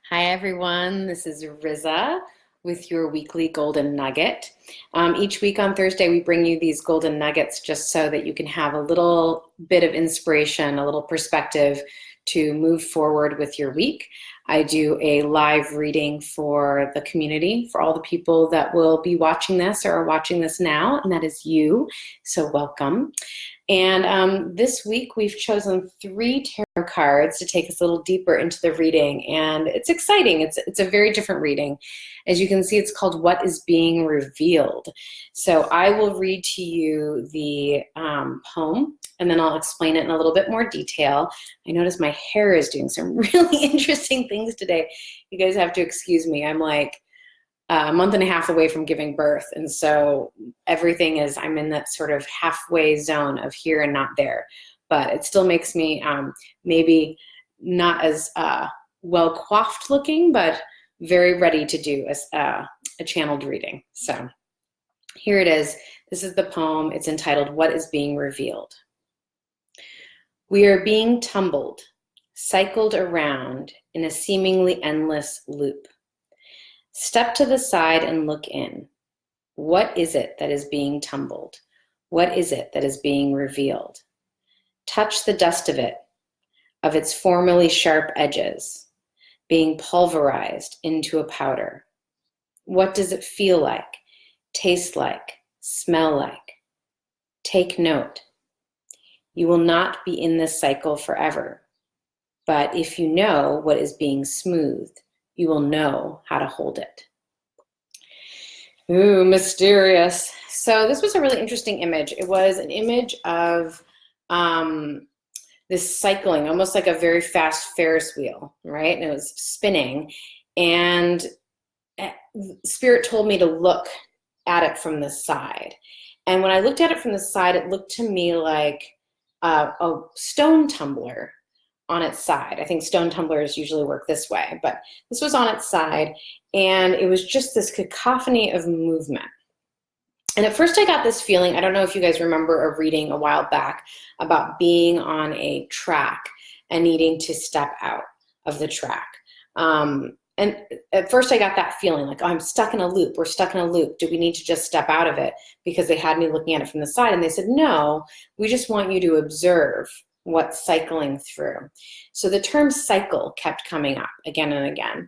Hi everyone, this is Riza with your weekly Golden Nugget. Each week on Thursday we bring you these Golden Nuggets just so that you can have a little bit of inspiration, a little perspective to move forward with your week. I do a live reading for the community, for all the people that will be watching this or are watching this now, and that is you, so welcome. And this week we've chosen 3 tarot cards to take us a little deeper into the reading, and it's exciting. It's a very different reading. As you can see, it's called What is Being Revealed. So I will read to you the poem, and then I'll explain it in a little bit more detail. I notice my hair is doing some really interesting things today. You guys have to excuse me. I'm like a month and a half away from giving birth, and so everything is, I'm in that sort of halfway zone of here and not there, but it still makes me maybe not as well coiffed looking, but very ready to do a channeled reading. So here it is. This is the poem. It's entitled What is Being Revealed. We are being tumbled, cycled around in a seemingly endless loop. Step to the side and look in. What is it that is being tumbled? What is it that is being revealed? Touch the dust of it, of its formerly sharp edges, being pulverized into a powder. What does it feel like, taste like, smell like? Take note. You will not be in this cycle forever, but if you know what is being smoothed, you will know how to hold it. Ooh, mysterious. So this was a really interesting image. It was an image of this cycling, almost like a very fast Ferris wheel, right? And it was spinning. And Spirit told me to look at it from the side. And when I looked at it from the side, it looked to me like a stone tumbler on its side. I think stone tumblers usually work this way, but this was on its side, and it was just this cacophony of movement. And at first I got this feeling, I don't know if you guys remember a reading a while back about being on a track and needing to step out of the track. And at first I got that feeling like, oh, I'm stuck in a loop. We're stuck in a loop. Do we need to just step out of it? Because they had me looking at it from the side, and they said, no, we just want you to observe what's cycling through. So the term cycle kept coming up again and again.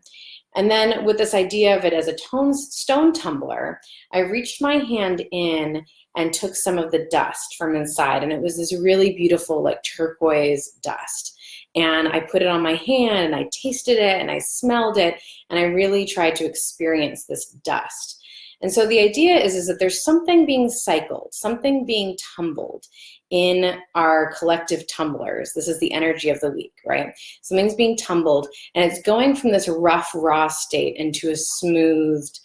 And then with this idea of it as a stone tumbler, I reached my hand in and took some of the dust from inside. And it was this really beautiful, like turquoise dust. And I put it on my hand and I tasted it and I smelled it. And I really tried to experience this dust. And so the idea is that there's something being cycled, something being tumbled in our collective tumblers. This is the energy of the week, right? Something's being tumbled, and it's going from this rough, raw state into a smoothed,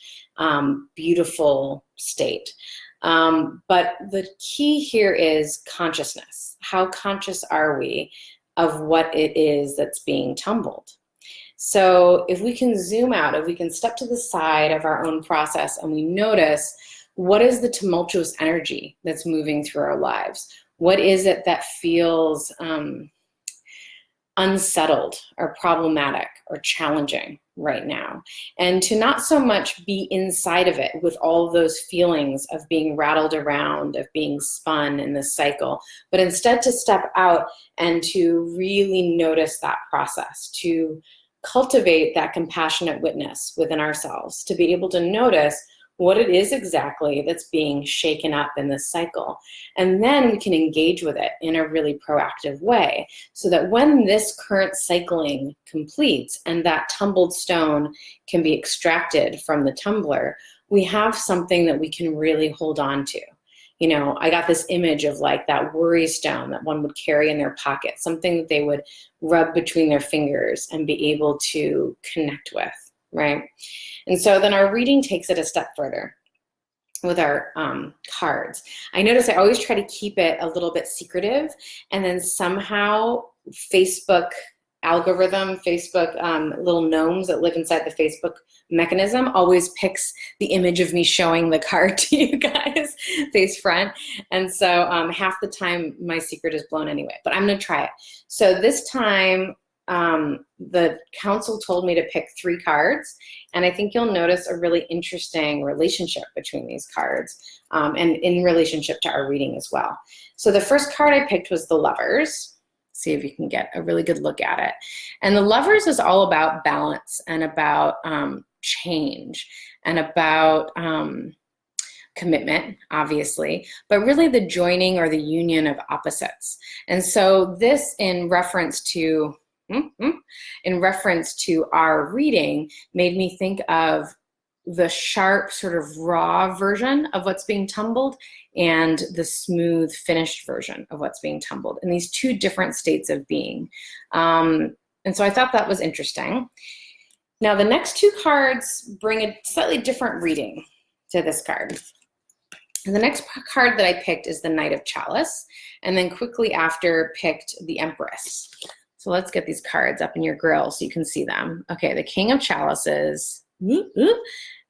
beautiful state. But the key here is consciousness. How conscious are we of what it is that's being tumbled? So if we can zoom out, if we can step to the side of our own process and we notice, what is the tumultuous energy that's moving through our lives? What is it that feels unsettled or problematic or challenging right now? And to not so much be inside of it with all those feelings of being rattled around, of being spun in this cycle, but instead to step out and to really notice that process, to cultivate that compassionate witness within ourselves, to be able to notice what it is exactly that's being shaken up in this cycle. And then we can engage with it in a really proactive way so that when this current cycling completes and that tumbled stone can be extracted from the tumbler, we have something that we can really hold on to. You know, I got this image of like that worry stone that one would carry in their pocket, something that they would rub between their fingers and be able to connect with, right? And so then our reading takes it a step further with our cards. I notice I always try to keep it a little bit secretive, and then somehow Facebook algorithm, Facebook little gnomes that live inside the Facebook mechanism always picks the image of me showing the card to you guys face front. And so half the time my secret is blown anyway, but I'm gonna try it. So this time the council told me to pick 3 cards, and I think you'll notice a really interesting relationship between these cards, and in relationship to our reading as well. So the first card I picked was the Lovers. See if you can get a really good look at it. And the Lovers is all about balance and about change and about commitment, obviously, but really the joining or the union of opposites. And so this, in reference to our reading, made me think of the sharp, sort of raw version of what's being tumbled and the smooth, finished version of what's being tumbled, in these 2 different states of being. And so I thought that was interesting. Now, the next 2 cards bring a slightly different reading to this card. And the next card that I picked is the Knight of Chalice, and then quickly after picked the Empress. So let's get these cards up in your grill so you can see them. Okay, the King of Chalices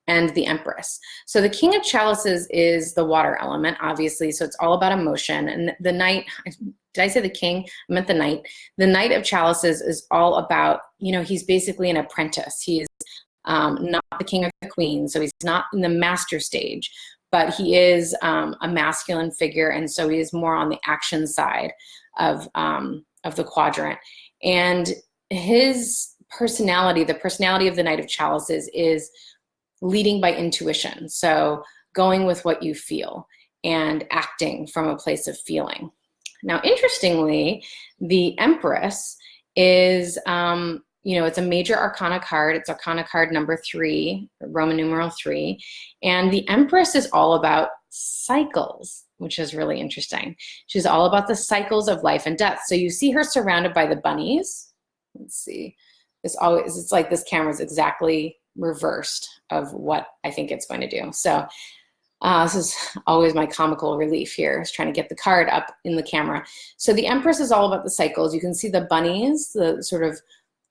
and the Empress. So the King of Chalices is the water element, obviously, so it's all about emotion. And the Knight, did I say the King? I meant the Knight. The Knight of Chalices is all about, you know, he's basically an apprentice. He's not the king or the queen, so he's not in the master stage, but he is a masculine figure, and so he is more on the action side of the quadrant. And his personality, the personality of the Knight of Chalices, is leading by intuition. So going with what you feel and acting from a place of feeling. Now, interestingly, the Empress is, you know, it's a major arcana card. It's arcana card number 3, Roman numeral 3. And the Empress is all about cycles, which is really interesting. She's all about the cycles of life and death. So you see her surrounded by the bunnies. Let's see. It's like this camera is exactly reversed of what I think it's going to do. So this is always my comical relief here, is trying to get the card up in the camera. So the Empress is all about the cycles. You can see the bunnies, the sort of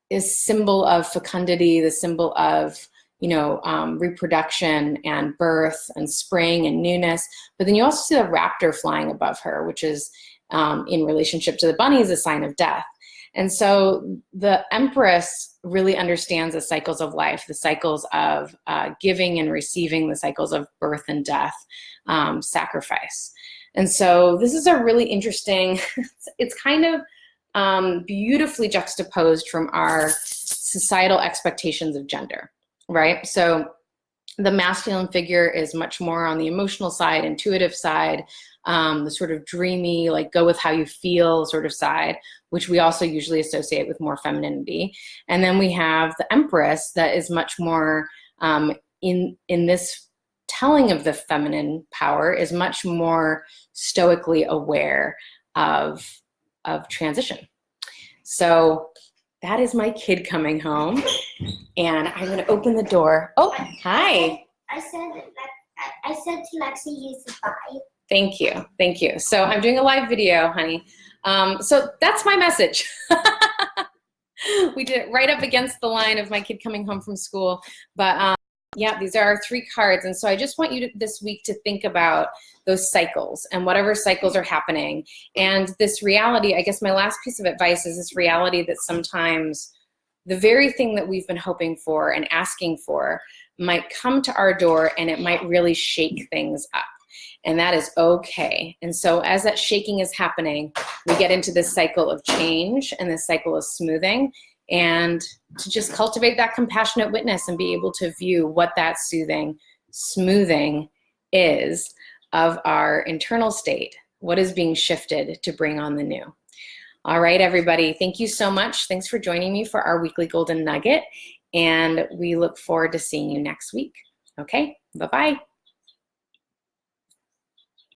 is symbol of fecundity, the symbol of, you know, reproduction and birth and spring and newness. But then you also see the raptor flying above her, which is in relationship to the bunnies, a sign of death. And so the Empress really understands the cycles of life, the cycles of giving and receiving, the cycles of birth and death, sacrifice. And so this is a really interesting, it's kind of beautifully juxtaposed from our societal expectations of gender, right? So the masculine figure is much more on the emotional side, intuitive side, the sort of dreamy, like go with how you feel sort of side, which we also usually associate with more femininity. And then we have the Empress that is much more in this telling of the feminine power, is much more stoically aware of transition. So that is my kid coming home, and I'm going to open the door. Oh, hi. I said to Lexi, you said bye. Thank you. Thank you. So I'm doing a live video, honey. So that's my message. We did it right up against the line of my kid coming home from school. But yeah, these are our 3 cards. And so I just want you to, this week, to think about those cycles and whatever cycles are happening. And this reality, I guess my last piece of advice is this reality that sometimes the very thing that we've been hoping for and asking for might come to our door, and it might really shake things up. And that is okay. And so as that shaking is happening, we get into this cycle of change and this cycle of smoothing, and to just cultivate that compassionate witness and be able to view what that soothing, smoothing is of our internal state, what is being shifted to bring on the new. All right, everybody, thank you so much. Thanks for joining me for our weekly Golden Nugget, and we look forward to seeing you next week. Okay, bye-bye.